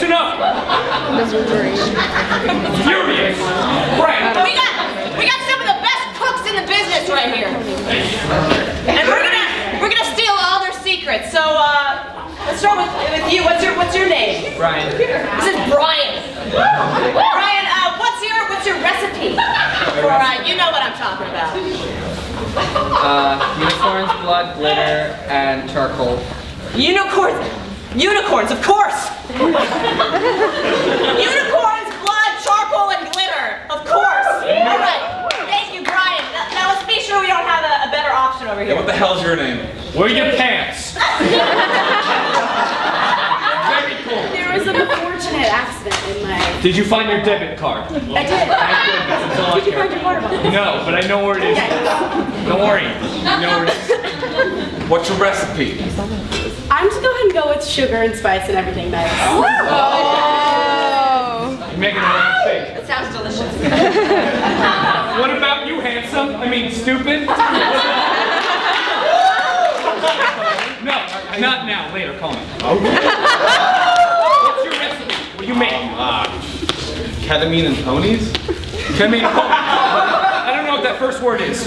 to know. Furious. Right. We got some of the best cooks in the business right here. And we're gonna steal all their secrets. So let's start with you. What's your name? Brian. This is Brian. Brian, what's your recipe? For you know what I'm talking about. Unicorns, blood, glitter, and charcoal. Unicorns, of course. Unicorns, blood, charcoal, and glitter, of course. All right. Thank you, Brian. Now let's be sure we don't have a better option over here. Yeah, what the hell's your name? Wear your pants. Very cool. There was an unfortunate accident in my... Did you find your debit card? I did. Thank goodness. That's all I Did you care find your water about. bottle? No, but I know where it is. Don't worry. You know where it is. What's your recipe? I'm just going to go ahead and go with sugar and spice and everything nice. Oh. You're making the wrong mistake. That sounds delicious. What about you, handsome? I mean, stupid? No, not now. Later, call me. What's your recipe? What do you make? Ketamine and ponies? Ketamine and ponies. I don't know what that first word is.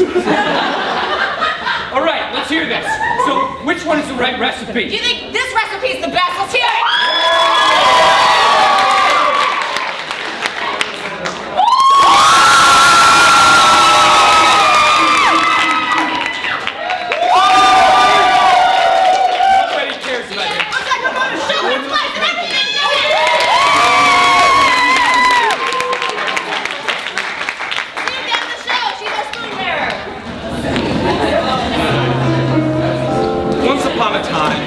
All right, let's hear this. So, which one is the right recipe? Do you think this recipe is the best? Let's hear it. Nobody cares about it. Looks like we're going to sugar and spice and everything. See you down the show. She's our spoon bearer. Once upon a time,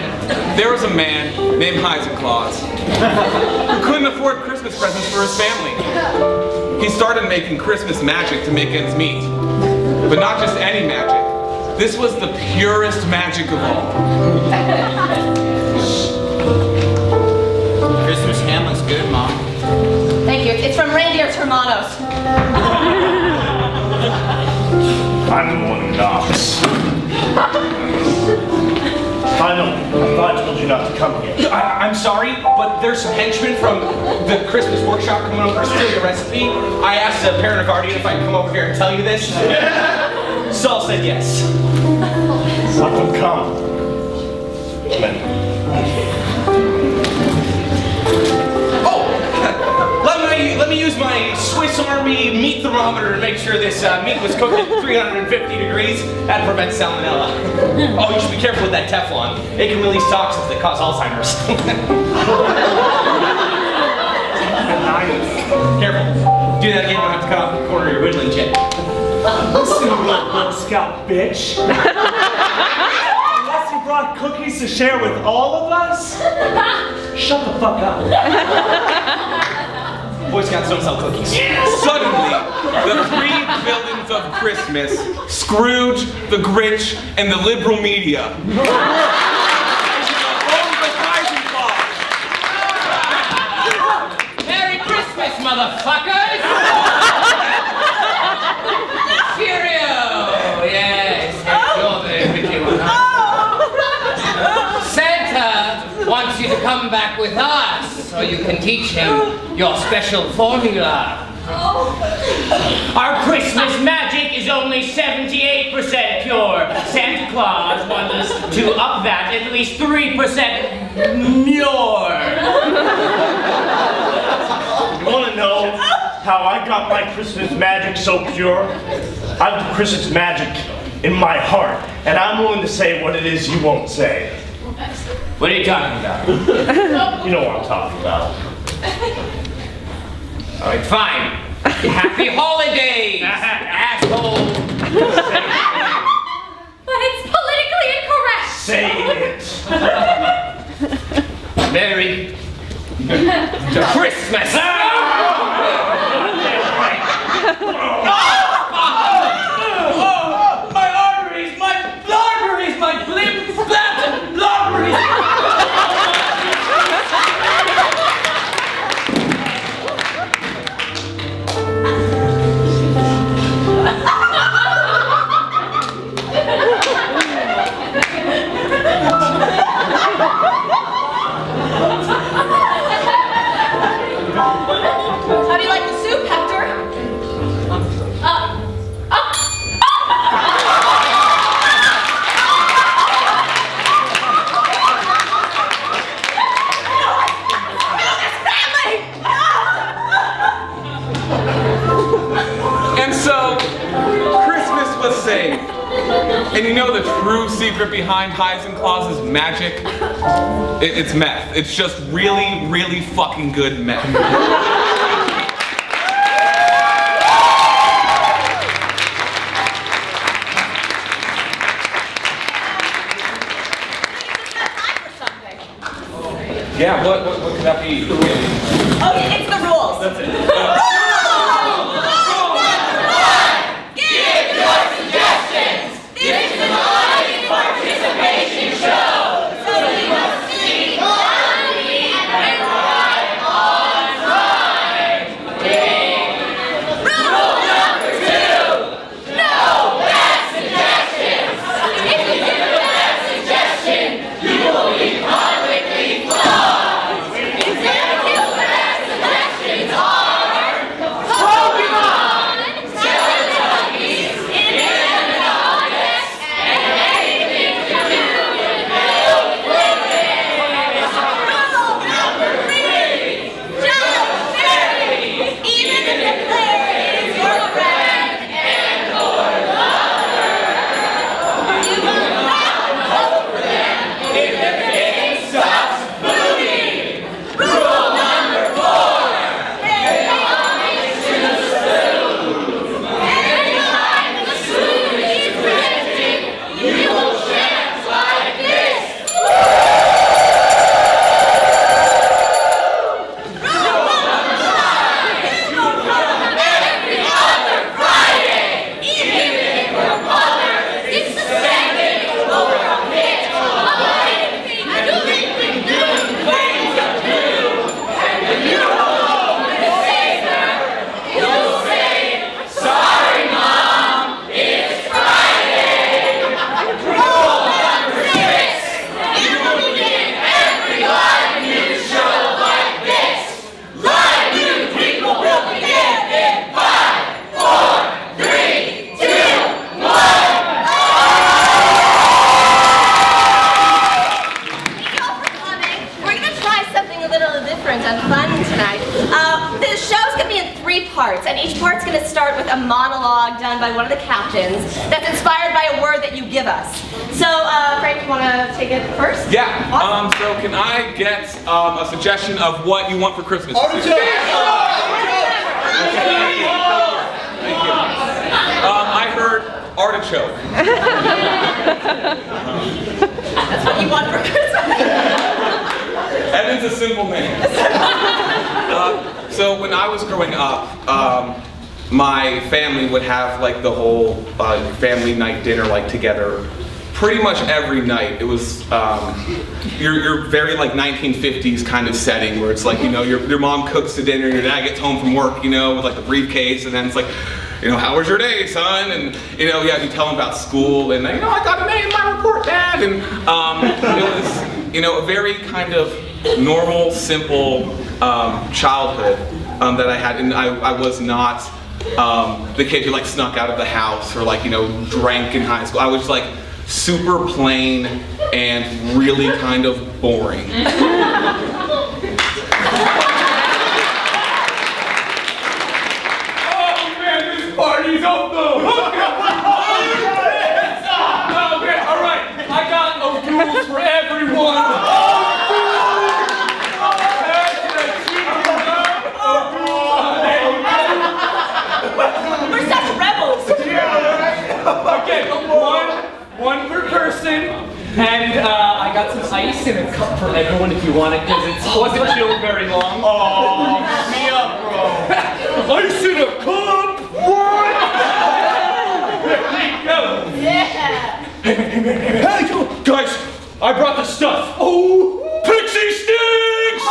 there was a man named Claus who couldn't afford Christmas presents for his family. He started making Christmas magic to make ends meet. But not just any magic. This was the purest magic of all. Christmas ham looks good, Mom. Thank you. It's from Reindeer's Hermanos. I'm the one who knocks. I know. I thought I told you not to come here. I'm sorry, but there's some henchmen from the Christmas workshop coming over to steal your recipe. I asked a parent or guardian if I could come over here and tell you this. Saul said yes. Let them come. Oh! Let me use my Swiss Army meat thermometer to make sure this meat was cooked at 350 degrees. That prevents salmonella. Oh, you should be careful with that Teflon. It can release toxins that cause Alzheimer's. Careful. Do that again, you don't have to cut off the corner of your woodland chip. Listen, you little Girl Scout bitch. Unless you brought cookies to share with all of us? Shut the fuck up. Boy Scouts don't sell cookies. Suddenly, the three villains of Christmas, Scrooge, the Grinch, and the liberal media, Merry Christmas, motherfuckers! Cheerio! Yes, you're the pretty one, huh? Santa wants you to come back with us so you can teach him your special formula. Our Christmas magic is only 78% pure. Santa Claus wants us to up that at least 3% more. You want to know how I got my Christmas magic so pure? I have the Christmas magic in my heart, and I'm willing to say what it is you won't say. What are you talking about? You know what I'm talking about. All right, fine. Happy holidays, asshole. But it's politically incorrect. Say it. Merry Christmas. My arteries, my blarberies, my blip, blap, and blarberies. And you know the true secret behind Highs and Claws' magic? It's meth. It's just really, really fucking good meth. Yeah, what could that be? Oh, it's the rules. That's it. Rule number one, give your suggestions. This is an audience participation show, so you must speak loudly and right on time. Rule number two, no bad suggestions. If you give a bad suggestion, you will be publicly flogged. Examples of bad suggestions are Pokemon, Teletubbies, inanimate objects, and anything to do with milk liquids. Rule number three, don't vary, even if the player is your friend and/or lover. You will not vote for them if their game sucks booty. Rule number four, pay homage to the sloop. Anytime the sloop is drifting, you will chant like this. Rule number five, you will come every other Friday, even if your mother is suspended over a bit of anything doing things to do. And when you go home and save her, you'll say, sorry, Mom, it's Friday. Rule number six, you will begin every live news show like this. Live news people will begin in 5, 4, 3, 2, 1. Thank you all for coming. We're going to try something a little different and fun tonight. The show's going to be in 3 parts, and each part's going to start with a monologue done by one of the captains that's inspired by a word that you give us. So, Frank, you want to take it first? Yeah. Awesome. So can I get a suggestion of what you want for Christmas? Thank you. I heard artichoke. That's what you want for Christmas? Evan's a simple name. So when I was growing up, my family would have like the whole family night dinner like together. Pretty much every night. It was your very like 1950s kind of setting where it's like, you know, your mom cooks the dinner, your dad gets home from work, you know, with like the briefcase, and then it's like, you know, how was your day, son? And you know, yeah, you tell them about school, and you know, I got an A in my report, Dad. And it was, you know, a very kind of normal, simple childhood that I had, and I was not the kid who like snuck out of the house or like, you know, drank in high school. I was like super plain and really kind of boring. Party's off the hook! Oh, man, all right. I got a rules for everyone. We're such rebels. Okay, one per person. And I got some ice in a cup for everyone if you want it, because it wasn't chilled very long. Oh, me up, bro. Ice in a cup! What? There you go. Yeah. Hey, guys, I brought the stuff. Oh, pixie sticks!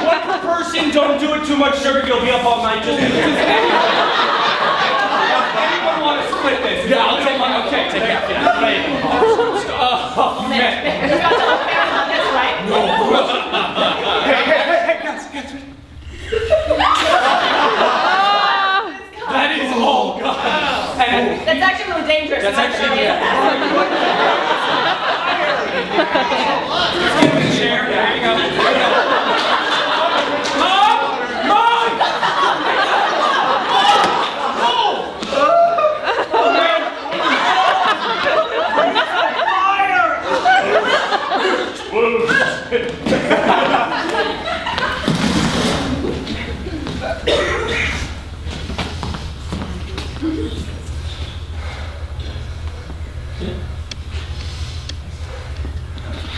One per person, don't do it too much sugar, you'll be up all night. Just anyone want to split this? Yeah, I'll take one. Okay, take it. Oh, man. You got to look down on this, right? Hey, guys. That is all, God. And That's actually really dangerous. that's Not actually, gonna Let's get the chair. There you go. Mom!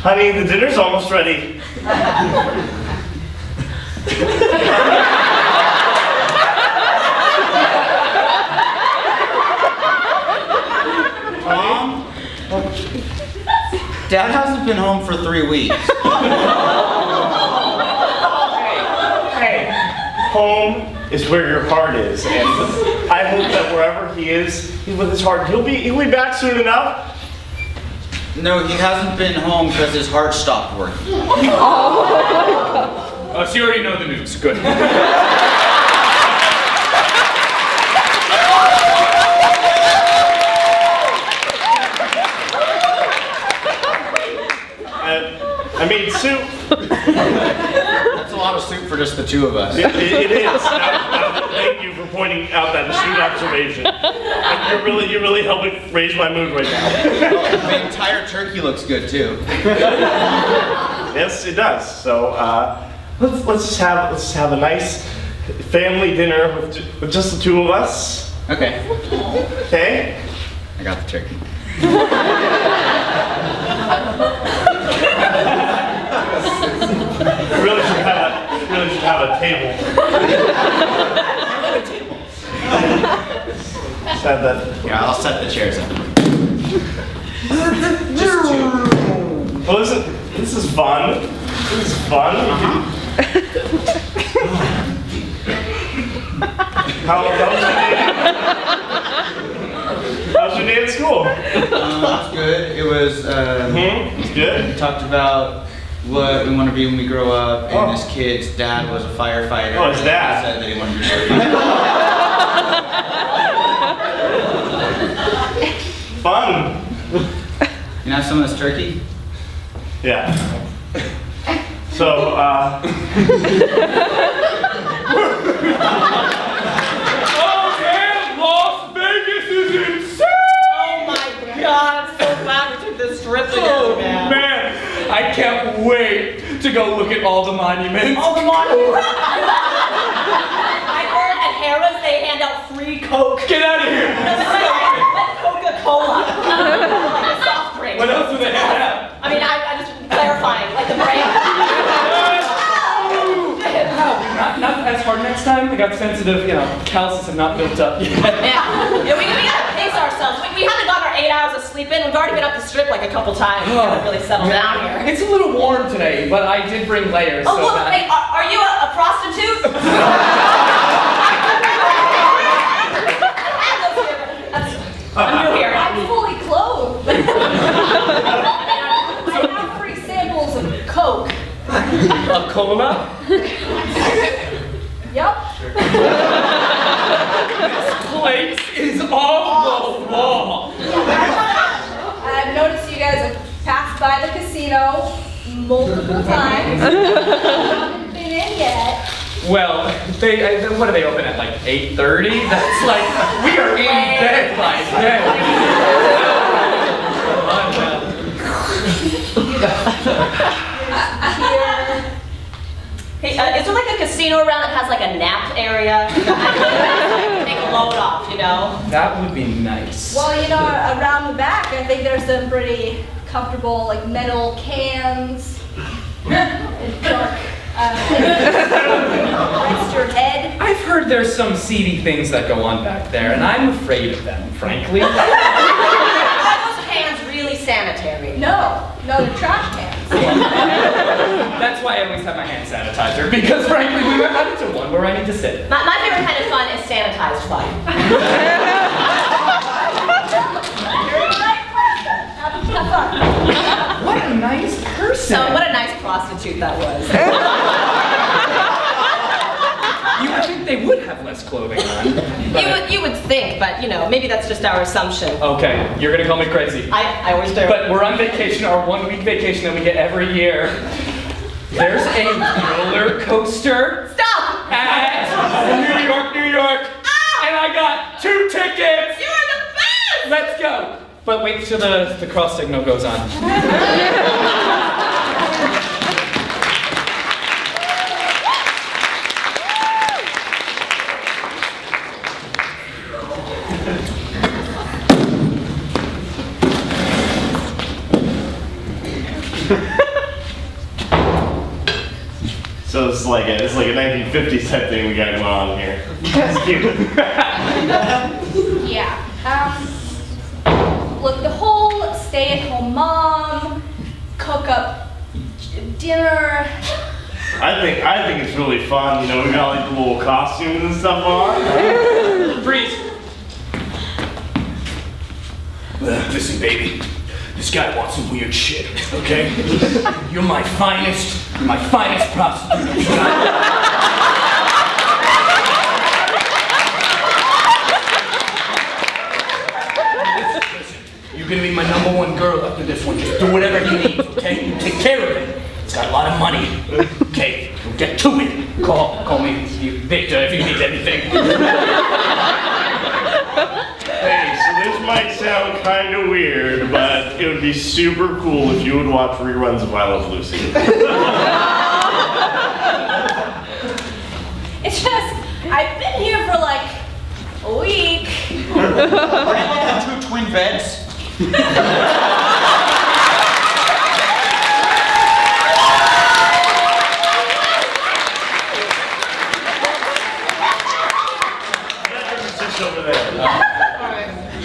Honey, the dinner's almost ready. Mom? Dad hasn't been home for 3 weeks. Hey, home is where your heart is, and I hope that wherever he is, he's with his heart. He'll be back soon enough. No, he hasn't been home because his heart stopped working. Oh, so you already know the news. Good. I made soup. That's a lot of soup for just the two of us. It is. Thank you for pointing out that astute observation. You're really helping raise my mood right now. The entire turkey looks good too. Yes, it does. So let's just have a nice family dinner with just the two of us. Okay. Okay. I got the turkey. You really should have a table. Just have that. Yeah, I'll set the chairs up. Just two. Well, this is fun. This is fun. How's your day at school? That's good. It was. It's good. We talked about what we want to be when we grow up, and this kid's dad was a firefighter. Oh, his dad. He said that he wanted to be a firefighter. Fun. You have some of this turkey? Yeah. So, Oh man, Las Vegas is insane! Oh my God, I'm so glad we took this trip together, man. Man, I can't wait to go look at all the monuments. All the monuments. I heard at Harrah's they hand out free Coke. Get out of here! Coca-Cola. Like a soft drink. What else do they have? I mean, I just clarifying, like the brand. Not as hard next time. I got sensitive, calluses have not built up yet. Yeah, we gotta pace ourselves. We haven't got our 8 hours of sleep in. We've already been up the strip like a couple times. We gotta really settle down here. It's a little warm today, but I did bring layers. Oh, so look, that... hey, are you a prostitute? I'm new here. I'm fully clothed. I have free samples of Coke. A cola? Yep. This place is off the wall. I've noticed you guys have passed by the casino multiple times. Haven't been in yet. Well, what do they open at, like 8:30? That's like, we are in bed by then. Hey, is there like a casino around that has like a nap area? Take a load off, That would be nice. Well, around the back, I think there's some pretty comfortable, like, metal cans. And dark. Rest your head. I've heard there's some seedy things that go on back there, and I'm afraid of them, frankly. Are those cans really sanitary? No, they're trash cans. That's why I always have my hand sanitizer, because frankly, we might run into one where I need to sit. My favorite kind of fun is sanitized fun. What a nice person. So what a nice prostitute that was. You would think they would have less clothing on. You would think, but maybe that's just our assumption. Okay, you're gonna call me crazy. I always do. But we're on vacation, our 1 week vacation that we get every year. There's a roller coaster. Stop! At New York. Ah! And I got 2 tickets. You are the best! Let's go. But wait till the cross signal goes on. So it's like a 1950s type thing we got going on here. It's cute. Yeah. Look, the whole stay-at-home mom, cook up dinner. I think it's really fun. You know, we got like the little costumes and stuff on. Freeze. Listen, baby. This guy wants some weird shit, okay? You're my finest prostitute. You're gonna be my #1 girl after this one. Just do whatever he needs, okay? You take care of it. He's got a lot of money. Okay, we'll get to it. Call me Victor if you need anything. Hey, so this might sound kind of weird, but it would be super cool if you would watch reruns of I Love Lucy. It's just, I've been here for like a week. Are you looking through twin beds? Just over there.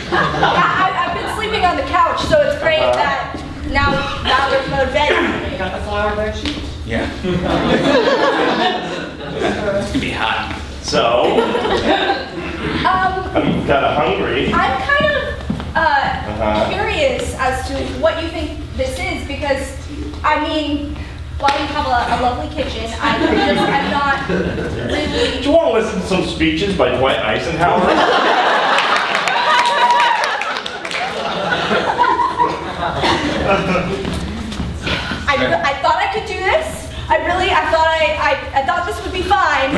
I've been sleeping on the couch, so it's great that now there's no bed. You got the flower bed sheet? Yeah. It's gonna be hot. So, I'm kind of hungry. I'm kind of curious as to what you think this is, because, I mean, while you have a lovely kitchen, I'm not really... Do you want to listen to some speeches by Dwight Eisenhower? I thought I could do this. I thought this would be fine.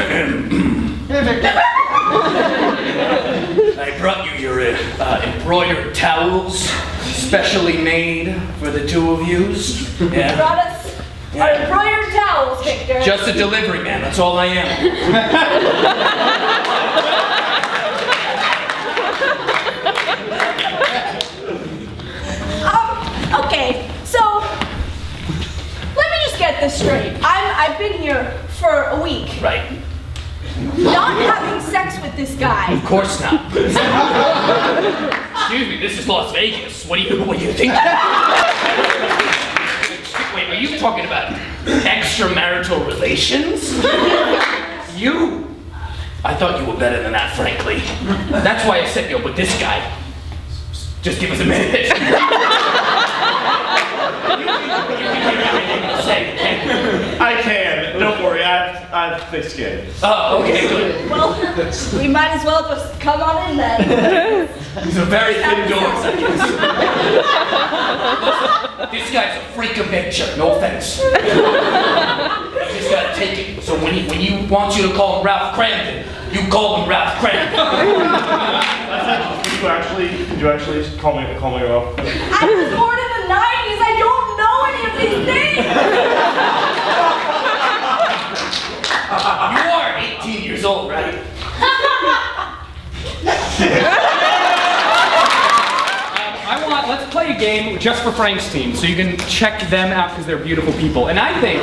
I brought you your embroidered towels, specially made for the two of yous. You brought us our embroidered towels, Victor. Just a delivery man, that's all I am. Okay, so let me just get this straight. I've been here for a week. Right. Not having sex with this guy. Of course not. Excuse me, this is Las Vegas. What do you think? Wait, are you talking about extramarital relations? You? I thought you were better than that, frankly. That's why I set you up with this guy. Just give us a minute. I can. Don't worry. I've thick skin. Oh, okay, good. Well, we might as well just come on in then. These are very thin doors, I guess. This guy's a freak of nature, no offense. You just gotta take it. So when he wants you to call him Ralph Cramden, you call him Ralph Cramden. Could you actually call me Ralph? I was born in the 90s. I don't know any of these things. You are 18 years old, right? Let's play a game just for Frank's team, so you can check them out because they're beautiful people. And I think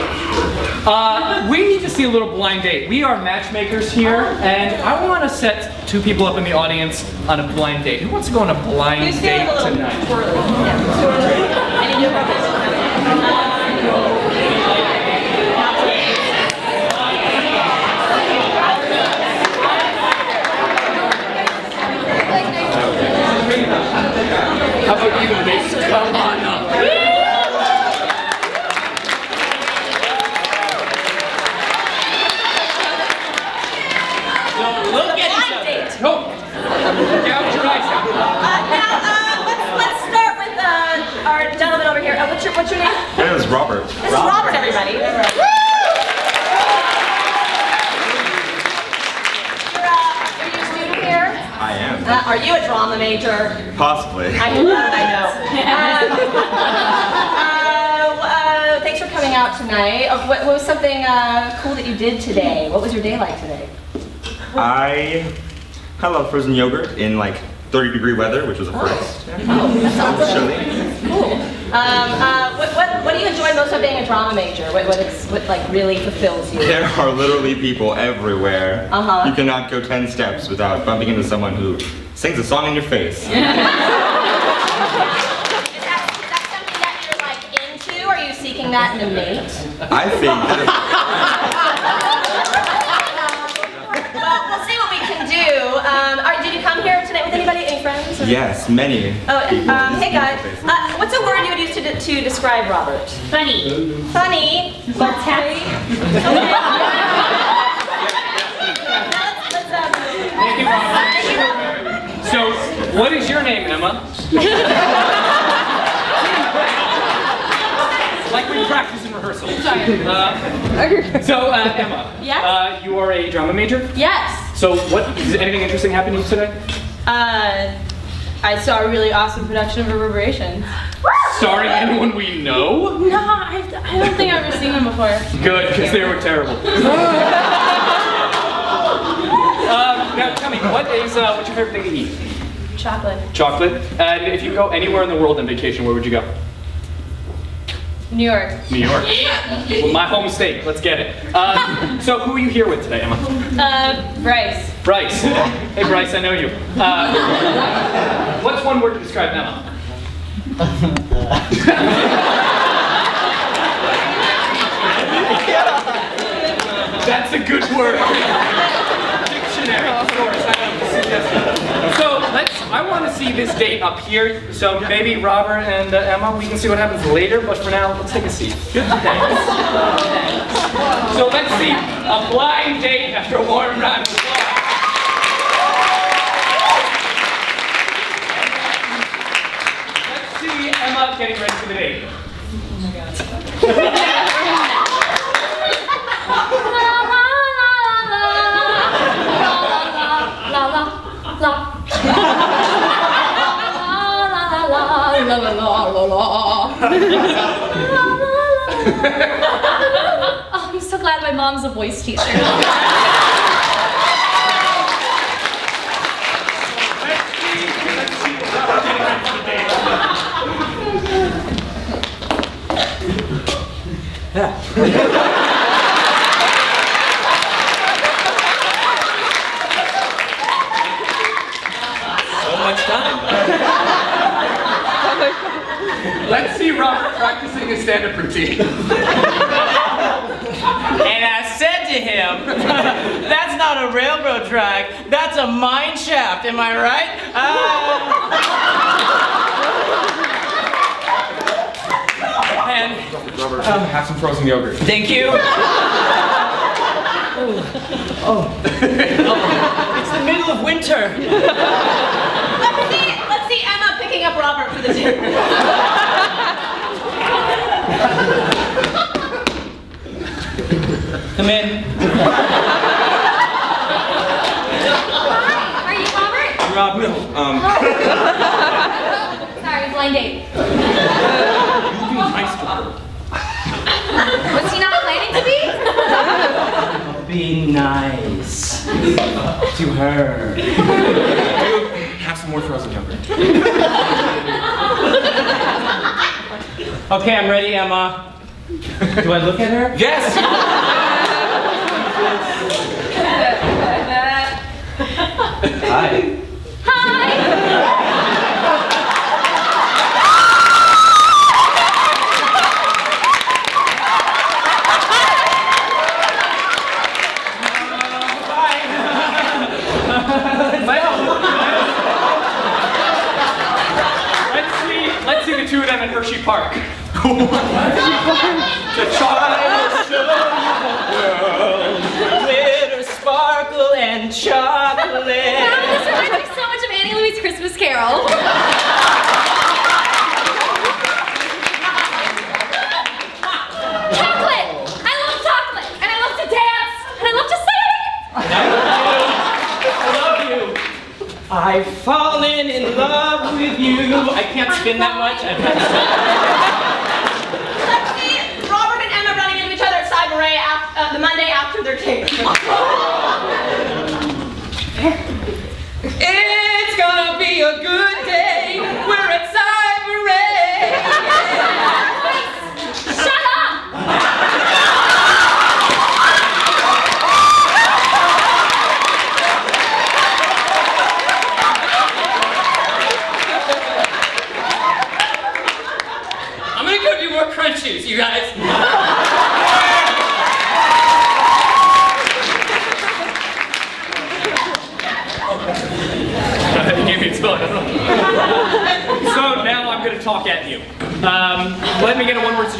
we need to see a little blind date. We are matchmakers here, and I want to set two people up in the audience on a blind date. Who wants to go on a blind date tonight? How about you, Miss? Come on up. Look at each other. Go. Gouge your eyes out. Let's start with our gentleman over here. What's your name? My name is Robert. This is Robert, everybody. You're a student here? I am. Are you a drama major? Possibly. I know. Thanks for coming out tonight. What was something cool that you did today? What was your day like today? I had a lot of frozen yogurt in like 30-degree weather, which was a first. Oh, that sounds Chilly. cool. What do you enjoy most about being a drama major? What like really fulfills you? There are literally people everywhere. Uh-huh. You cannot go 10 steps without bumping into someone who sings a song in your face. Is that something that you're like into? Are you seeking that in a mate? I think that Well, we'll see what we can do. Did you come here tonight with anybody? Any friends? Or? yes, many Oh, people. hey guys. What's a word you would use to describe Robert? Funny. Funny. What's happy? Thank you, Robert. So, what is your name, Emma? Like we practice in rehearsal. Emma. Yes? You are a drama major? Yes. So, is anything interesting happening to you today? I saw a really awesome production of Reverberation. Starring anyone we know? No, I don't think I've ever seen them before. Good, because they were terrible. Now tell me, what's your favorite thing to eat? Chocolate. Chocolate. And if you go anywhere in the world on vacation, where would you go? New York. New York. Well, my home state. Let's get it. So who are you here with today, Emma? Bryce. Bryce. Hey, Bryce, I know you. What's one word to describe Emma? That's a good word. Dictionary, of course. So I want to see this date up here. So maybe Robert and Emma, we can see what happens later. But for now, let's take a seat. Good. Thanks. So let's see a blind date after a warm round of applause. Let's see Emma getting ready for the date. Oh, I'm so glad my mom's a voice teacher. So much time. Let's see Robert practicing his stand-up routine. And I said to him, that's not a railroad track, that's a mine shaft, am I right? And Robert, have some frozen yogurt. thank you. It's the middle of winter. Let's see Emma picking up Robert for the dinner. Come in. Hi, are you Robert? Rob, no. Sorry, blind date. Was he not planning to be? Be nice to her. Have some more frozen yogurt. Okay, I'm ready, Emma. Do I look at her? Yes! Hi. Let's see the two of them in Hershey Park. The Glitter, sparkle, and chocolate. Wow, this reminds me so much of Annie Louise Christmas Carol. Chocolate! I love chocolate! And I love to dance! And I love to sing! I love you. I've fallen in love with you. I can't spin that much. Let's see Robert and Emma running into each other at Cyber-Ray the Monday after their date. It's gonna be a good day. We're at Cyber-Ray.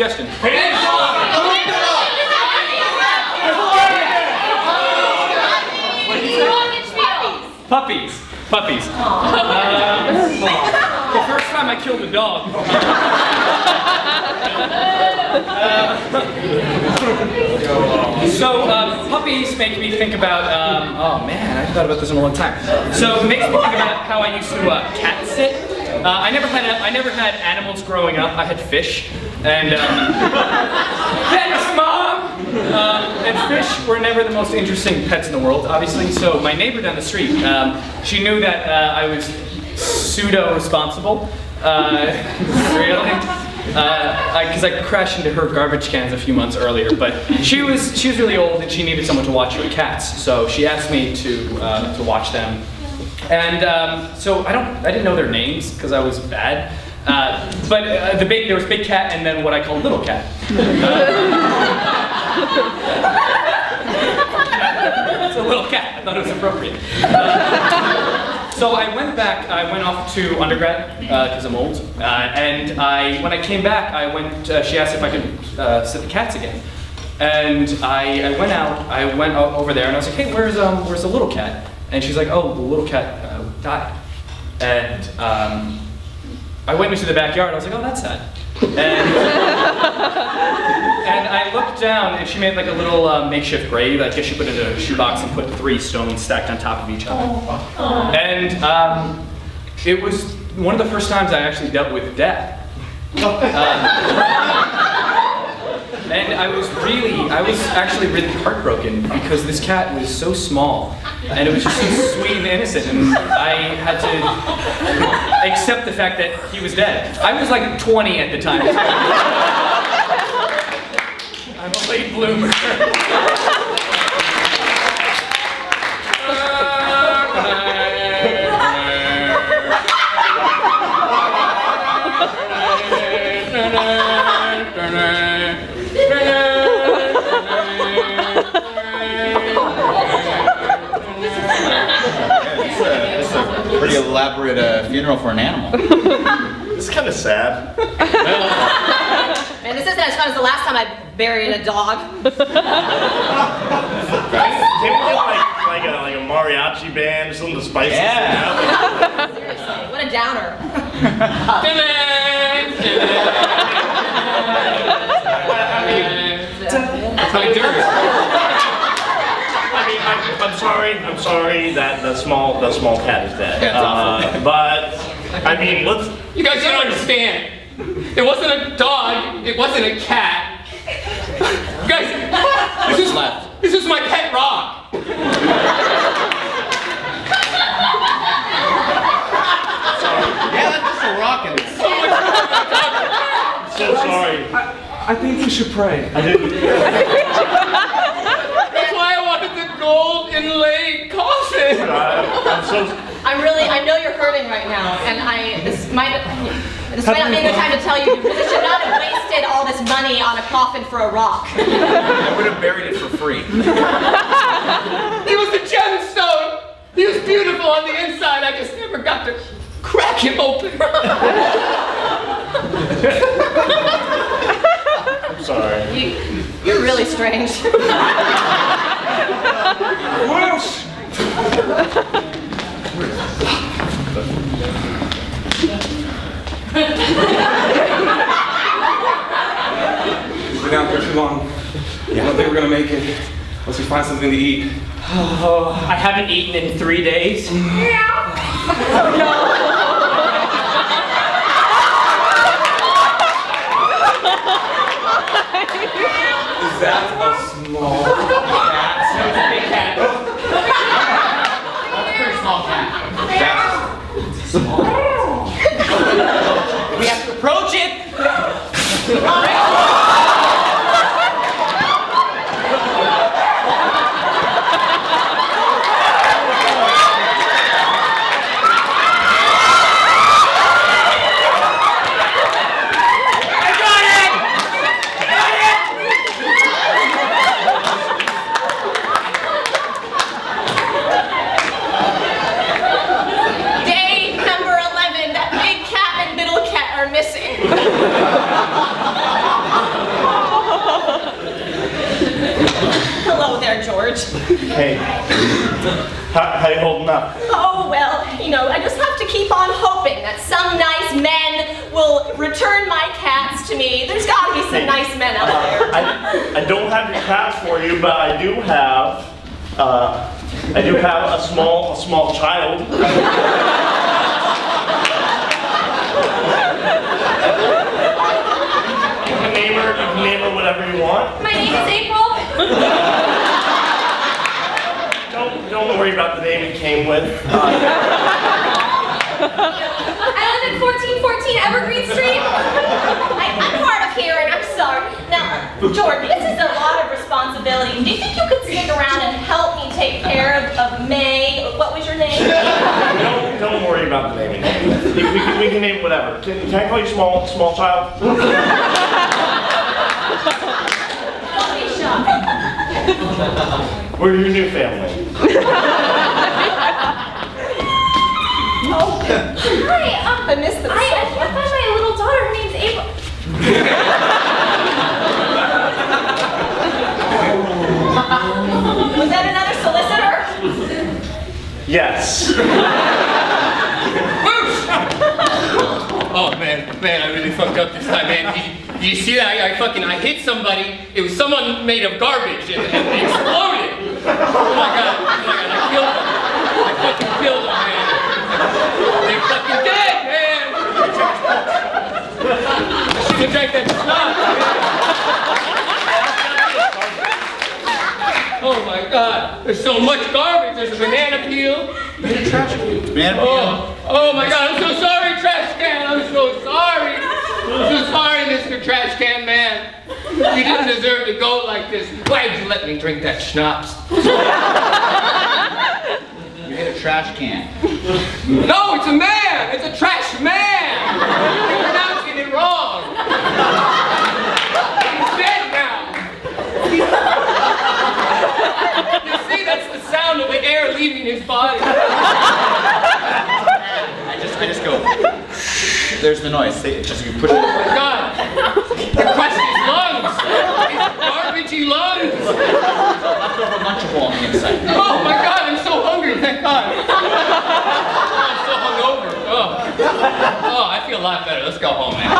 suggestion. Puppies. Puppies. The first time I killed a dog. So puppies make me think about, oh man, I haven't thought about this in a long time. So it makes me think about how I used to cat sit. I never had animals growing up. I had fish, and thanks, Mom. And fish were never the most interesting pets in the world, obviously. So my neighbor down the street, she knew that I was pseudo-responsible. Really? Because I crashed into her garbage cans a few months earlier, but she was really old and she needed someone to watch her cats, so she asked me to watch them. And so I didn't know their names because I was bad. But there was Big Cat and then what I call Little Cat. It's a little cat. I thought it was appropriate. So I went off to undergrad because I'm old, and when I came back, she asked if I could sit the cats again, and I went over there, and I was like, hey, where's the little cat? And she's like, oh, the little cat died, and I went into the backyard, and I was like, oh, that's sad. And I looked down, and she made like a little makeshift grave. I guess she put it in a shoebox and put 3 stones stacked on top of each other. And it was one of the first times I actually dealt with death. And I was actually really heartbroken because this cat was so small, and it was just so sweet and innocent, and I had to accept the fact that he was dead. I was like 20 at the time. I'm a late bloomer. It's a pretty elaborate funeral for an animal. It's kind of sad. Man, this isn't as fun as the last time I buried a dog. Can we get like a mariachi band or something to spice this thing up? Seriously, what a downer. That's how I do it. I'm sorry that the small cat is dead. But I mean, You guys don't understand. It wasn't a dog. It wasn't a cat. You guys, this is my pet rock. Yeah, that's just a rock in there. So much I'm so sorry. I think you should pray. I didn't. That's why I wanted the gold inlaid coffin. I know you're hurting right now, and this might not be a good time to tell you really should not have wasted all this money on a coffin for a rock. I would have buried it for free. He was a gemstone. He was beautiful on the inside. I just never got to crack him open. I'm sorry. You're really strange. We've been out there too long. I don't think we're gonna make it unless we find something to eat. Oh, I haven't eaten in 3 days. Is that a small cat? No, it's a big cat. That's a pretty small cat. That's small. We have to approach it. Day number 11. George. Hey, how you holding up? Oh, well, you know, I just have to keep on hoping that some nice men will return my cats to me. There's got to be some nice men out there. I don't have your cats for you, but I do have a small child. You can name her whatever you want. My name is April. Don't worry about the name it came with. I live at 1414 Evergreen Street. I'm hard of hearing, I'm sorry. Now, George, this is a lot of responsibility. Do you think you could stick around and help me take care of May? What was your name? Don't worry about the name. We can name whatever. Can I call you small child? Don't be shy. We're your new family. Oh, hi. I missed the I can't find my little daughter. Her name's April. Was that another solicitor? Yes. Oh man, I really fucked up this time, man. You see that? I hit somebody. It was someone made of garbage and they exploded. Oh my god, I killed them. I fucking killed them, man. They're fucking dead, man. I should have drank that schnapps. Oh my god, there's so much garbage. There's a banana peel. Man, Oh my god, I'm so sorry, trash can. I'm so sorry. I'm so sorry, Mr. Trash Can Man. You didn't deserve to go like this. Why did you let me drink that schnapps? you hit a trash can. No, it's a man. It's a trash man. You're pronouncing it wrong. He's dead now. You see, that's the sound of the air leaving his body. I just go. There's the noise. Just you push it. Oh my god! You crushed his lungs! His garbagey lungs! Leftover Lunchable on the inside. Oh my god, I'm so hungry, thank god! Oh, I'm so hungover. Oh, I feel a lot better. Let's go home, man.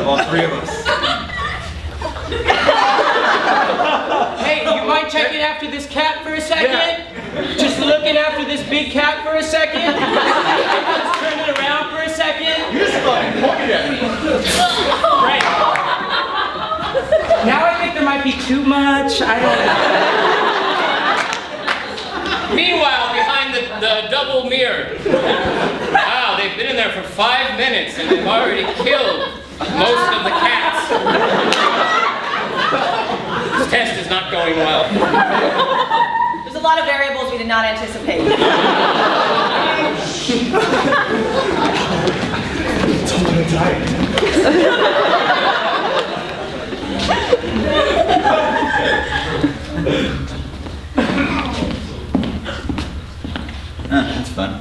All three of us. Hey, you mind checking after this cat for a second? Yeah. Just looking after this big cat for a second? Just turn it around for a second? You just fucking pointed at me. Right. Now I think there might be too much. I don't know. Meanwhile, behind the double mirror. Wow, they've been in there for 5 minutes and they've already killed most of the cats. This test is not going well. There's a lot of variables we did not anticipate. That's fun.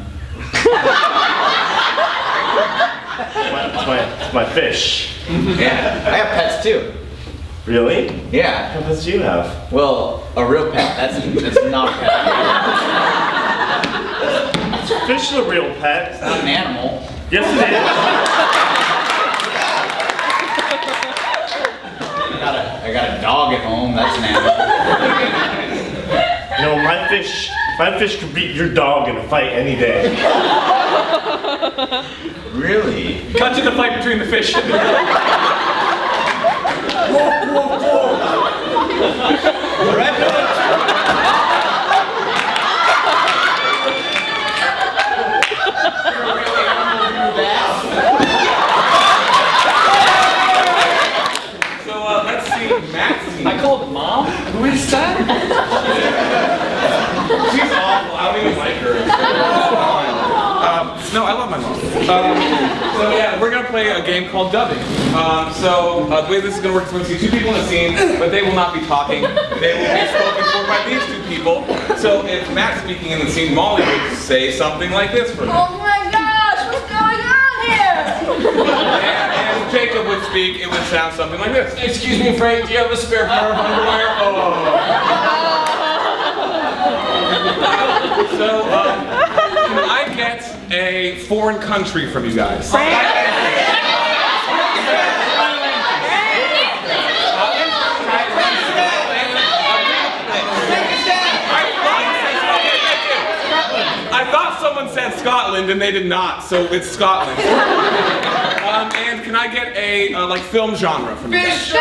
It's my fish. Yeah, I have pets too. Really? Yeah. What pets do you have? Well, a real pet. That's not a pet. Fish is a real pet. It's not an animal. Yes, it is. I got a dog at home. That's an animal. You know, my fish could beat your dog in a fight any day. Really? Cut to the fight between the fish. So let's see, Maxie. I called mom? Who is that? She's awful. I don't even like her. my mom. So yeah, we're gonna play a game called dubbing. The way this is gonna work is we're gonna see 2 people in the scene, but they will not be talking. They will be spoken for by these 2 people. So if Matt's speaking in the scene, Molly would say something like this for me. Oh my gosh, what's going on here? And if Jacob would speak, it would sound something like this. Excuse me, Frank, do you have a spare pair of underwear? So, can I get a foreign country from you guys? I thought someone said Scotland and they did not, so it's Scotland. And can I get a like film genre from you guys?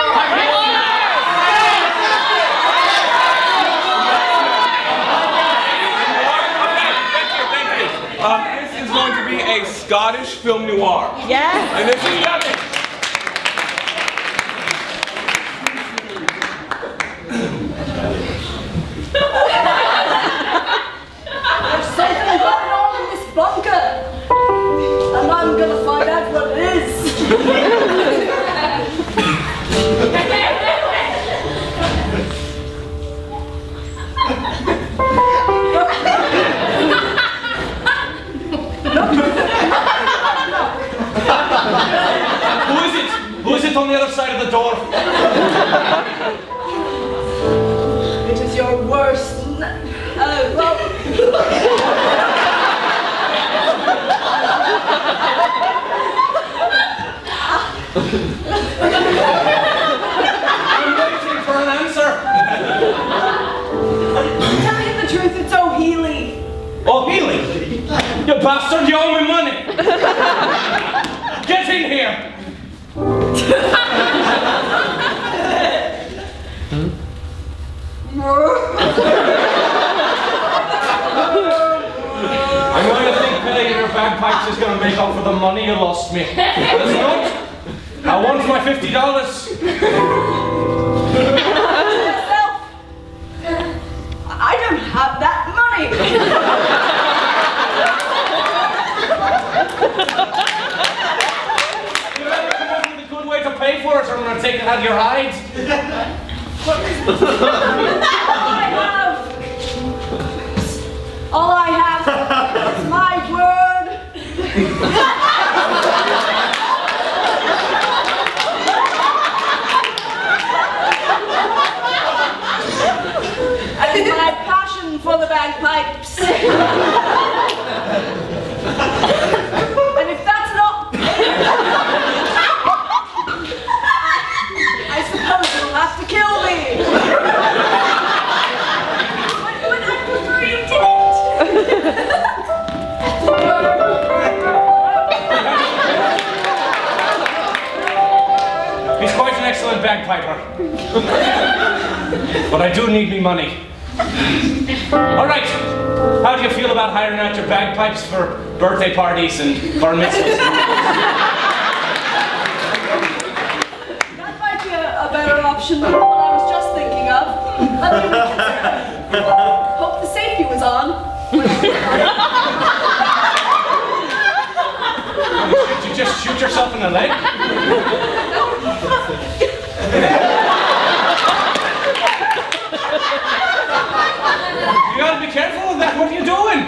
This is going to be a Scottish film noir. Yes. And this is dubbing. There's something going on in this bunker. And I'm gonna find out what it is. Who is it on the other side of the door? It is your worst. Well. I'm waiting for an answer. Tell you the truth, it's O'Healy. O'Healy? You bastard, you owe me money. Get in here. I'm going to think playing your bagpipes is going to make up for the money you lost me. But it's not. I want my $50. I don't have that money. You better come up with a good way to pay for it, or I'm going to take it out of your hides. All I have is my word. And my passion for the bagpipes. And if that's not, I suppose you'll have to kill me. But I prefer you didn't. He's quite an excellent bagpiper. But I do need me money. All right. How do you feel about hiring out your bagpipes for birthday parties and bar mitzvahs? That might be a better option than what I was just thinking of. Let me reconsider. Hope the safety was on. Did you just shoot yourself in the leg? You gotta be careful with that. What are you doing? I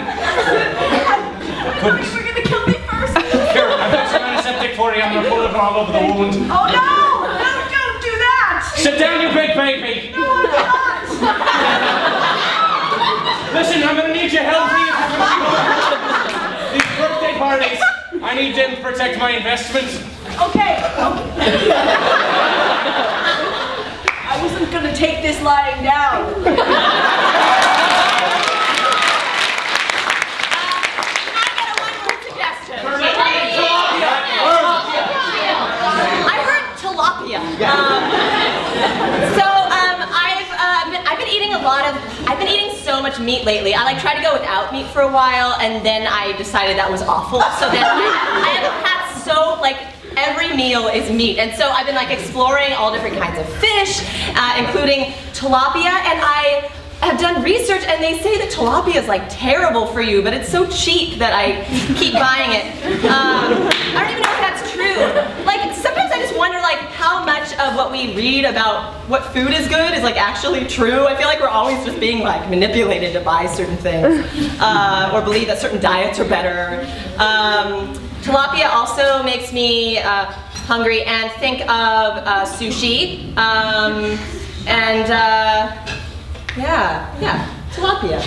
thought you were gonna kill me first. Here, I've got some antiseptic for you. I'm gonna put it all over the wound. Oh no! No, don't do that! Sit down, you big baby. No, I'm not! Listen, I'm gonna need your help here. These birthday parties. I need them to protect my investments. Okay. I wasn't gonna take this lying down. I heard tilapia. I've been eating so much meat lately. I tried to go without meat for a while, and then I decided that was awful. So then I have had every meal is meat, and so I've been exploring all different kinds of fish, including tilapia, and I have done research and they say that tilapia is like terrible for you, but it's so cheap that I keep buying it. I don't even know if that's true. Like sometimes I just wonder like how much of what we read about what food is good is like actually true. I feel like we're always just being like manipulated to buy certain things or believe that certain diets are better. Tilapia also makes me hungry and think of sushi yeah, tilapia.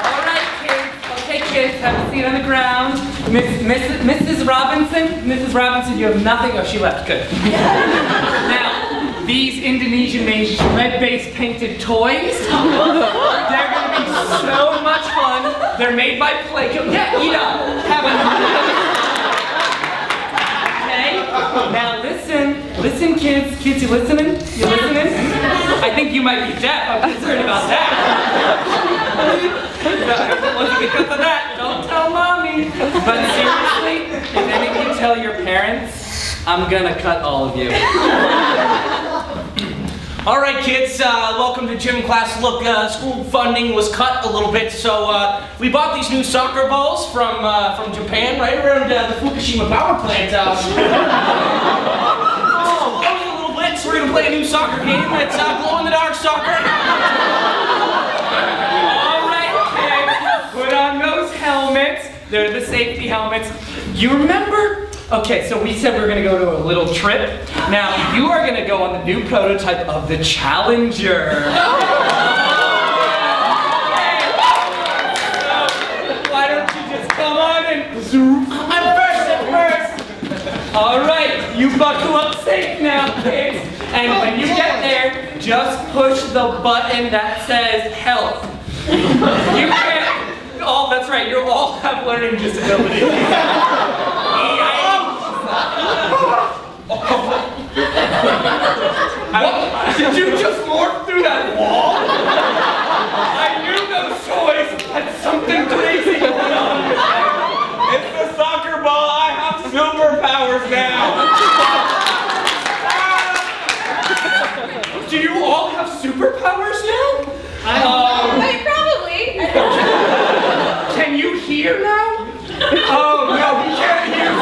All right, kids. Okay, kids, have a seat on the ground. Mrs. Robinson, you have nothing. Oh, she left. Good. Now, these Indonesian-made red-based painted toys, they're going to be so much fun. They're made by Playco. Yeah, eat up. Have a Now listen kids, you listening? You listening? I think you might be deaf, I'm concerned about that. Once you get to that, don't tell mommy. But seriously, if any of you tell your parents, I'm gonna cut all of you. All right, kids, welcome to gym class. Look, school funding was cut a little bit, so we bought these new soccer balls from Japan, right around the Fukushima power plant. Oh, a little bit, so we're gonna play a new soccer game. It's glow-in-the-dark soccer. All right, kids, put on those helmets. They're the safety helmets. You remember? Okay, so we said we were going to go to a little trip. Now, you are going to go on the new prototype of the Challenger. So, why don't you just come on and zoom? I'm first. All right, you buckle up safe now, kids. And when you get there, just push the button that says help. You can't, that's right, you all have learning disabilities. Did you just morph through that wall? I knew those toys had something crazy going on. It's the soccer ball. I have superpowers now. Do you all have superpowers now? Wait, probably. Can you hear now? Oh no, he can't hear.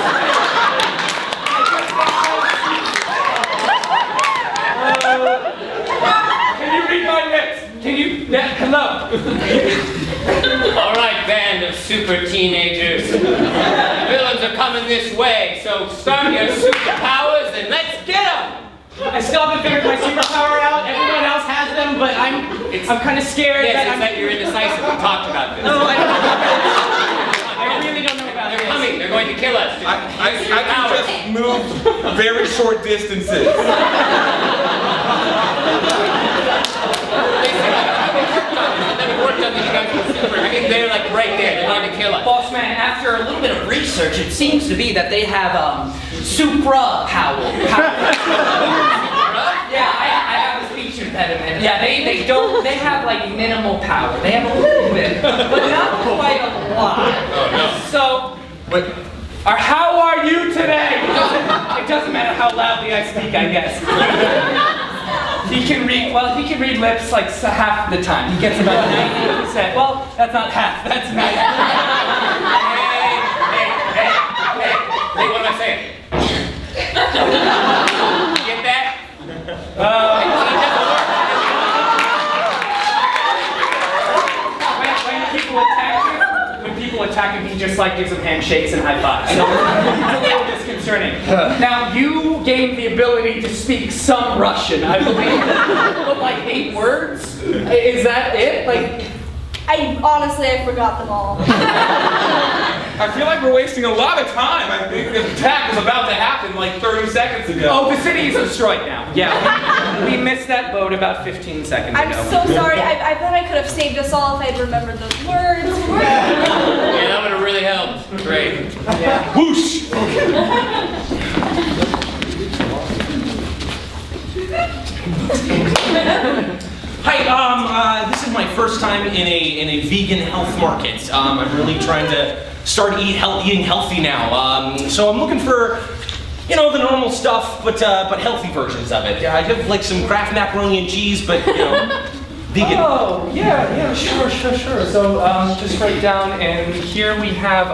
Can you read my lips? Can you? Hello. All right, band of super teenagers. Villains are coming this way, so start your superpowers and let's get them. I still haven't figured my superpower out. Everyone else has them, but I'm kind of scared. Yes, it's that you're indecisive. We talked about this. No, I really don't know about They're coming. They're going to kill us. I can just move very short distances. They're like right there. They're going to kill us. Boss man, after a little bit of research, it seems to be that they have supra power. Yeah, I have a speech impediment. Yeah, they don't. They have like minimal power. They have a little bit, but not quite a lot. Oh no. So, how are you today? It doesn't matter how loudly I speak, I guess. He can read lips like half the time. He gets about 90%. Well, that's not half, that's 90%. Hey, what am I saying? Get that? When people attack him, he just like gives them handshakes and high fives. So it's a little disconcerting. Now, you gained the ability to speak some Russian, I believe. But like 8 words? Is that it? Like, I forgot them all. I feel like we're wasting a lot of time. I think the attack was about to happen like 30 seconds ago. oh, the city is destroyed now. Yeah, we missed that boat about 15 seconds ago. I'm so sorry. I thought I could have saved us all if I'd remembered those words. Yeah, that would have really helped. Great. Yeah. Whoosh! Hi, this is my first time in a vegan health market. I'm really trying to start eating healthy now. So I'm looking for You know, the normal stuff, but healthy versions of it. I'd have like some Kraft macaroni and cheese, but you know, vegan. Oh, yeah, sure. So just write down, and here we have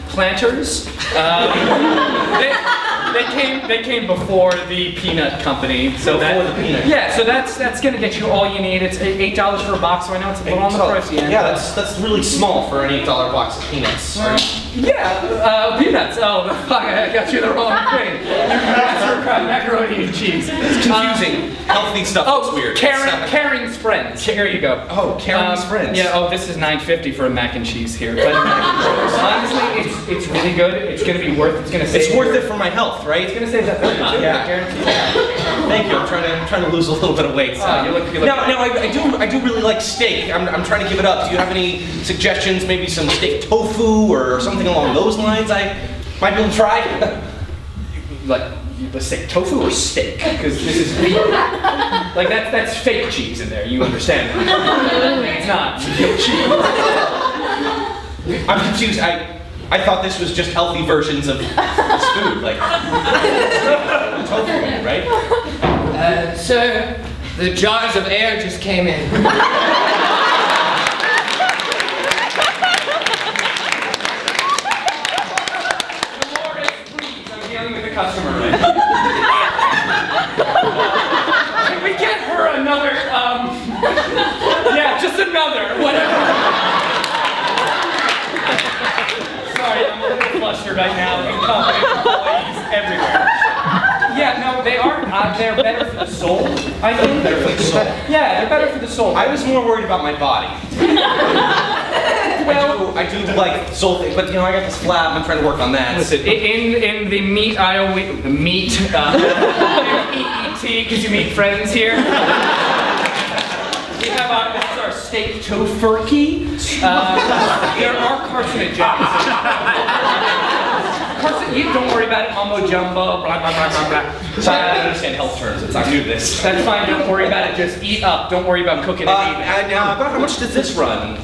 planters. They came before the peanut company, so yeah. So that's gonna get you all you need. It's $8 for a box, so I know it's a little on the pricey end. Yeah, that's really small for an $8 box of peanuts. Yeah, peanuts. Oh, fuck! I got you the wrong thing. Peanuts for Kraft macaroni and cheese. It's confusing. Healthy stuff looks weird. Caring's Friends. Here you go. Oh, Caring's Friends. Yeah. Oh, this is $9.50 for a mac and cheese here. But honestly, it's really good. It's gonna be worth. It's worth it for my health, right? It's gonna save that money too. Yeah. Guaranteed. Thank you. I'm trying to lose a little bit of weight. So. You look No, I do really like steak. I'm trying to give it up. Do you have any suggestions? Maybe some steak tofu or something along those lines? I might be able to try. Like the steak tofu or steak? Because this is real. Like that's fake cheese in there. You understand? It's not real cheese. I'm confused. I thought this was just healthy versions of this food, like tofu, right? Sir, the jars of air just came in. Customer, right? Can we get her another, yeah, just another, whatever. Sorry, I'm a little flustered right now. Employees everywhere. Yeah, no, they are, they're better for the soul, I think. Better for the soul. Yeah, they're better for the soul. I was more worried about my body. Well, I do like soul things, but you know, I got this flab, I'm trying to work on that. Listen, in the meat aisle, the meat, because you meet friends here. We have this is our steak tofurkey. There are carcinogens. Don't worry about it, mumbo jumbo, blah, blah, blah, blah, blah. So I don't understand health terms, I'm new to this. That's fine, don't worry about it, just eat up. Don't worry about cooking and eating. About how much does this run?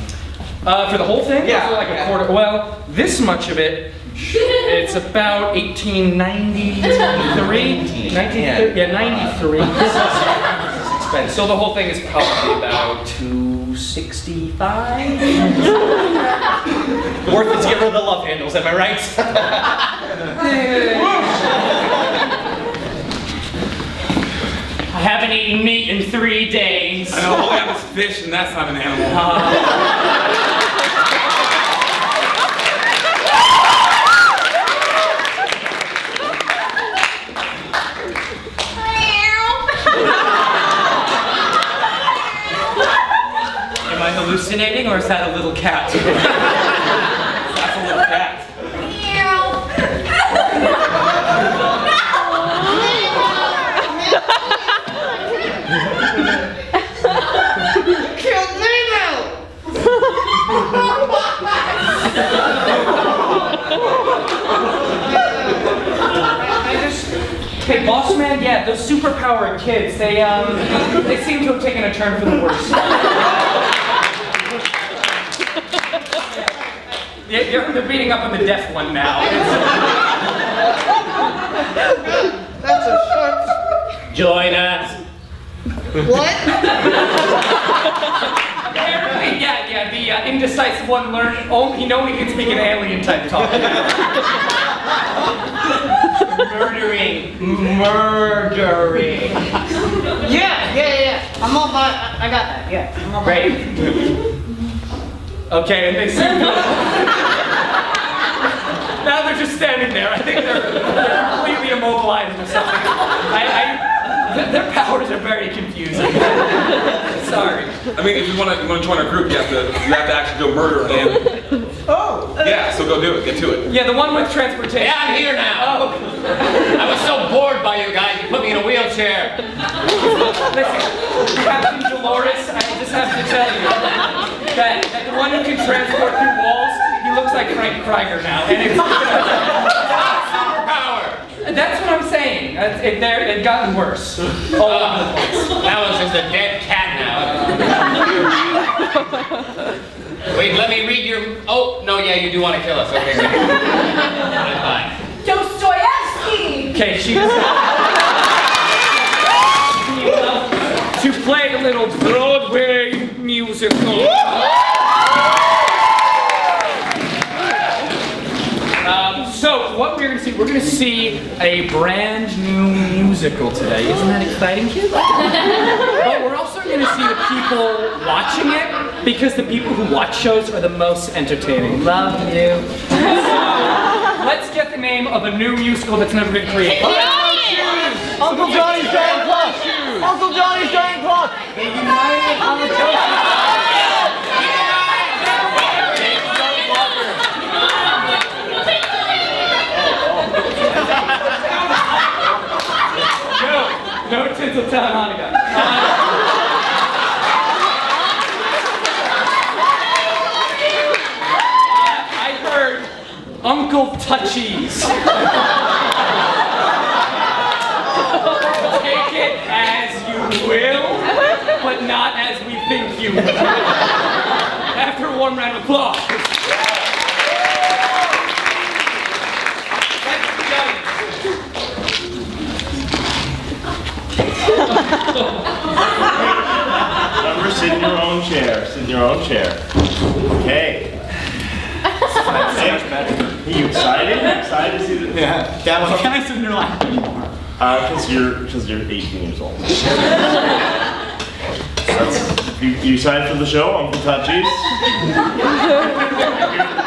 For the whole thing? Yeah. Or for like a quarter? Well, this much of it, it's about 1893. 93. So the whole thing is probably about $265. Worth it to get rid of the love handles, am I right? I haven't eaten meat in 3 days. I know, all I have is fish, and that's not an animal. Am I hallucinating, or is that a little cat? That's a little cat. Hey, boss man, yeah, those superpowered kids, they seem to have taken a turn for the worse. Yeah, they're beating up on the deaf one now. That's a short. Join us. What? Apparently, yeah, the indecisive one learned, he can speak an alien type talk. Murdering. Yeah. I'm all about. I got that. Yeah. I'm all about Great. Okay, and they seem to. Now they're just standing there. I think they're completely immobilized or something. Their powers are very confusing. Sorry. I mean, if you want to join our group, you have to actually go murder an animal. Oh. Yeah, so go do it. Get to it. Yeah, the one with transportation. Yeah, I'm here now. Oh. I was so bored by you guys, you put me in a wheelchair. Listen, Captain Dolores, I just have to tell you that the one who can transport through walls, he looks like Frank Krieger now. And it's Superpower. That's what I'm saying. It's gotten worse. All over the place. That one's just a dead cat now. Wait, let me read your... Oh, no, yeah, you do want to kill us. Okay, great. Fine. Dostoevsky! Okay, she decided to play a little Broadway musical. So what we're gonna see a brand new musical today. Isn't that exciting, kids? But we're also gonna see the people watching it, because the people who watch shows are the most entertaining. Love you. So, let's get the name of a new musical that's never been created. Uncle Johnny's Giant Clock! Uncle Johnny's Giant Clock! No Tinseltown Hanukkah. I heard Uncle Touchies. Take it as you will, but not as we think you will. After a warm round of applause. Remember, sit in your own chair. Sit in your own chair. Okay. Hey, are you excited? Excited to see the... Yeah. Dad, why can't I sit in your lap anymore? Because you're 18 years old. You excited for the show, Uncle Touchies?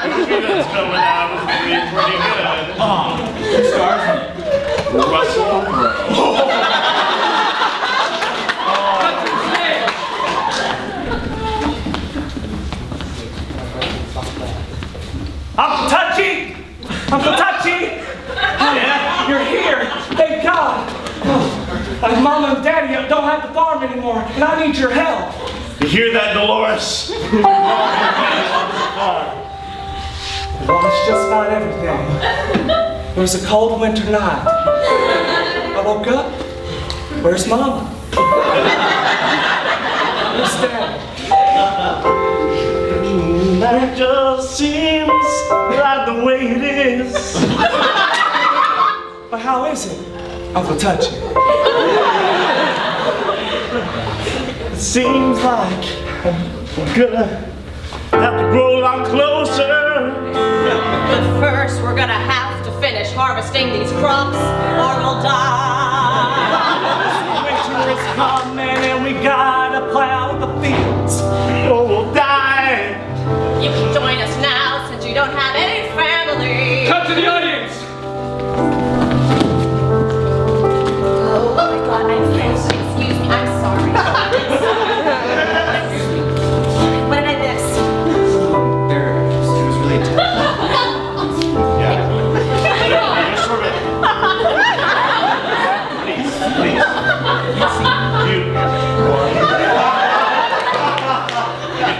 The movie that's coming out is pretty good. Oh, who stars in it? Russell Crowe. Uncle Touchy! Uncle Touchy! Yeah? You're here! Thank God! My mom and daddy don't have the farm anymore, and I need your help. You hear that, Dolores? I lost just about everything. It was a cold winter night. I woke up. Where's Mama? Where's Dad? That just seems like the way it is. But how is it, Uncle Touchy? It seems like we're gonna have to grow a lot closer. But first, we're gonna have to finish harvesting these crops, or we'll die. Winter is coming, and we gotta plow the fields, or we'll die. You can join us now, since you don't have any family. Cut to the audience! Oh my God, excuse me, I'm sorry. What did I miss? It was really tough. Yeah. Just sort of. Please.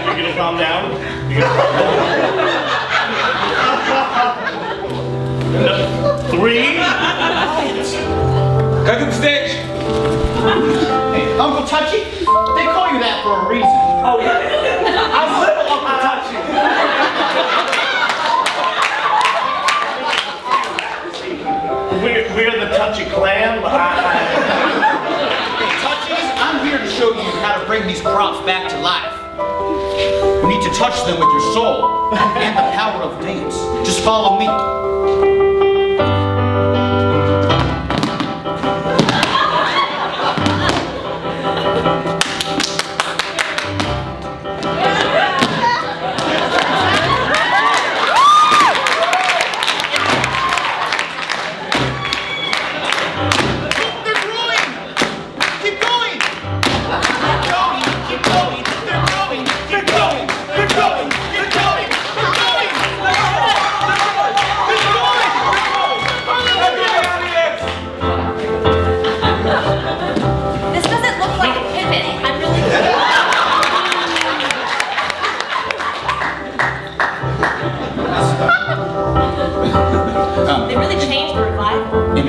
You're gonna calm down? You're gonna calm down? No, 3. Cut to the stage. Hey, Uncle Touchy? They call you that for a reason. Oh yeah, I'm little Uncle Touchy. We're the Touchy Clan, but Touchies, I'm here to show you how to bring these crops back to life. You need to touch them with your soul and the power of dance. Just follow me. This doesn't look like a pivot. I'm really They really changed the revival. They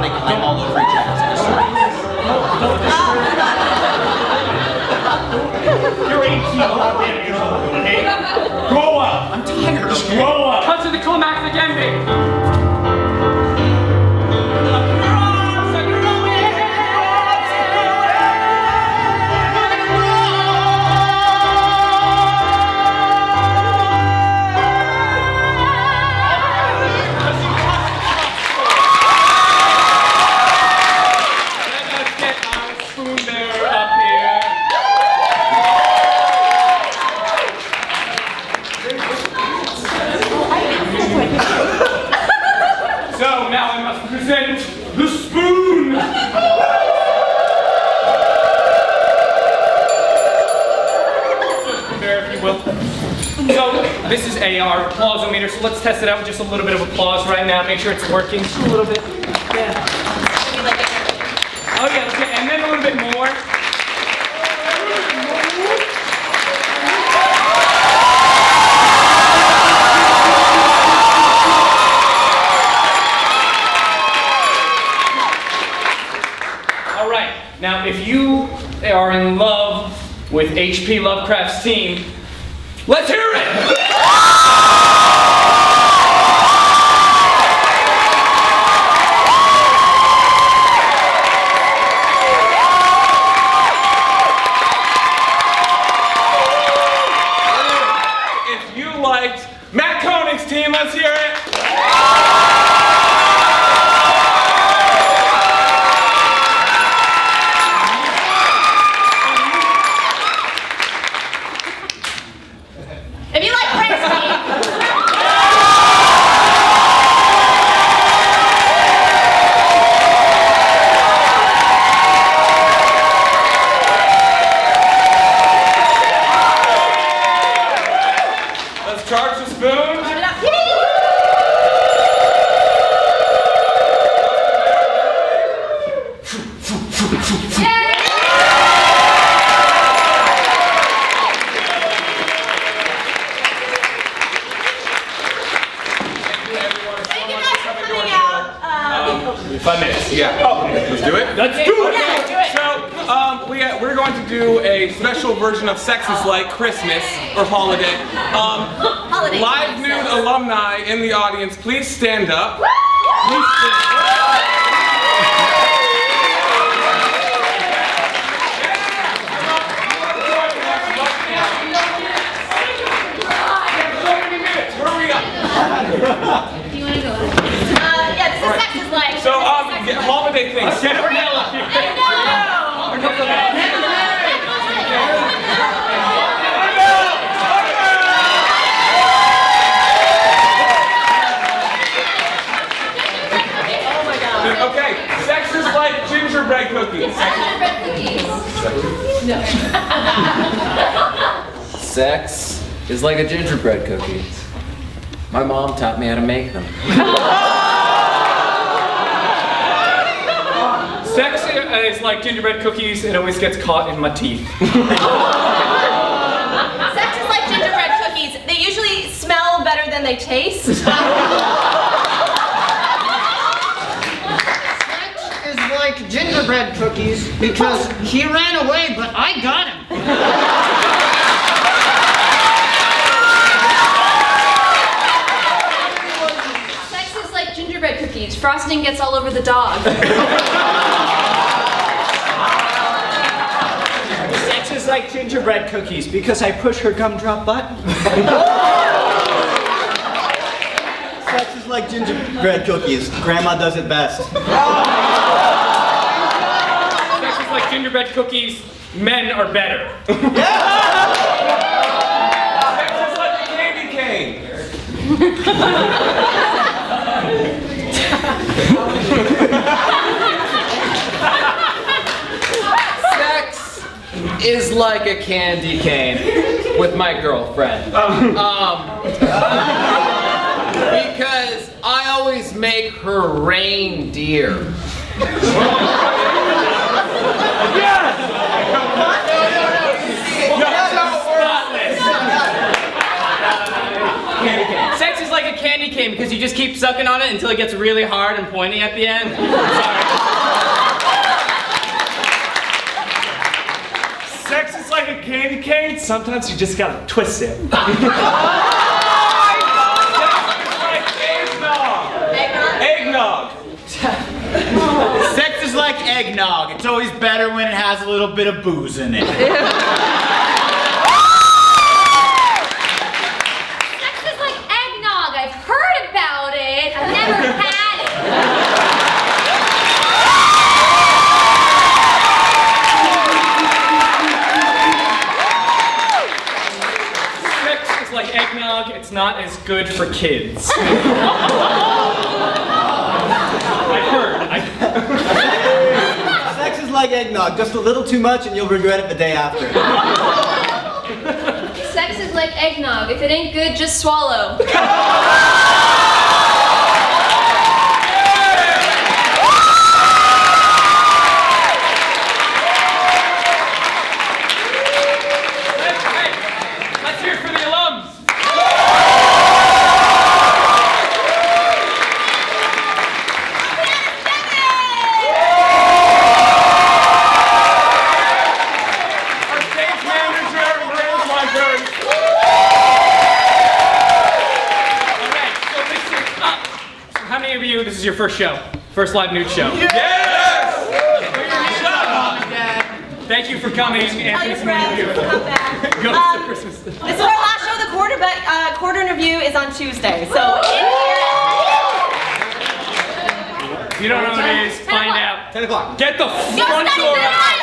climb all over each other. you're 18 goddamn years old, okay? Grow up. I'm tired. Just grow up. Cut to the climactic ending. this is our applause-o-meter, so let's test it out with just a little bit of applause right now. Make sure it's working. Just a little bit. Yeah. Oh yeah, okay, and then a little bit more. All right, now if you are in love with H.P. Lovecraft's team, let's hear it! If you liked Matt Koenig's team, let's hear it! If you like Frank's team, Let's charge the spoon. turn it up. Thank you guys for coming out. 5 minutes. Yeah. Let's do it. Let's do it! Yeah, do it. So, we're going to do a special version of Sex is Like Christmas or Holiday. Holiday. Live nude alumni in the audience, please stand up. Please stand Hurry up. Yeah, this is Sex is Like. So, holiday things. Jennifer Nella. Okay, sex is like gingerbread cookies. Sex is like a gingerbread cookie. My mom taught me how to make them. Sex is like gingerbread cookies, it always gets caught in my teeth. Sex is like gingerbread cookies. They usually smell better than they taste. Is like gingerbread cookies because he ran away, but I got him. Sex is like gingerbread cookies. Frosting gets all over the dog. Sex is like gingerbread cookies because I push her gumdrop button. Sex is like gingerbread cookies. Grandma does it best. Sex is like gingerbread cookies, men are better. Sex is like a candy cane. Sex is like a candy cane with my girlfriend. Because I always make her reindeer. Sex is like a candy cane because you just keep sucking on it until it gets really hard and pointy at the end. Sex is like a candy cane. Sometimes you just gotta twist it. Eggnog. Sex is like eggnog. It's always better when it has a little bit of booze in it. Sex is like eggnog. I've heard about it. I've never had it. Sex is like eggnog, it's not as good for kids. I've heard. Sex is like eggnog. Just a little too much and you'll regret it the day after. Sex is like eggnog. If it ain't good, just swallow. Let's hear it for the alums. Our stage manager, Miranda's my turn. All right, so listen up. So how many of you, this is your first show? First live nude show? Yes! Thank you for coming. Tell your Anthony, friends to come back. Go to Christmas. This is our last show of the quarter, but quarter interview is on Tuesday. So in here. If you don't know what it is, find out. 10 o'clock. Get the Yo, front study door tonight. out.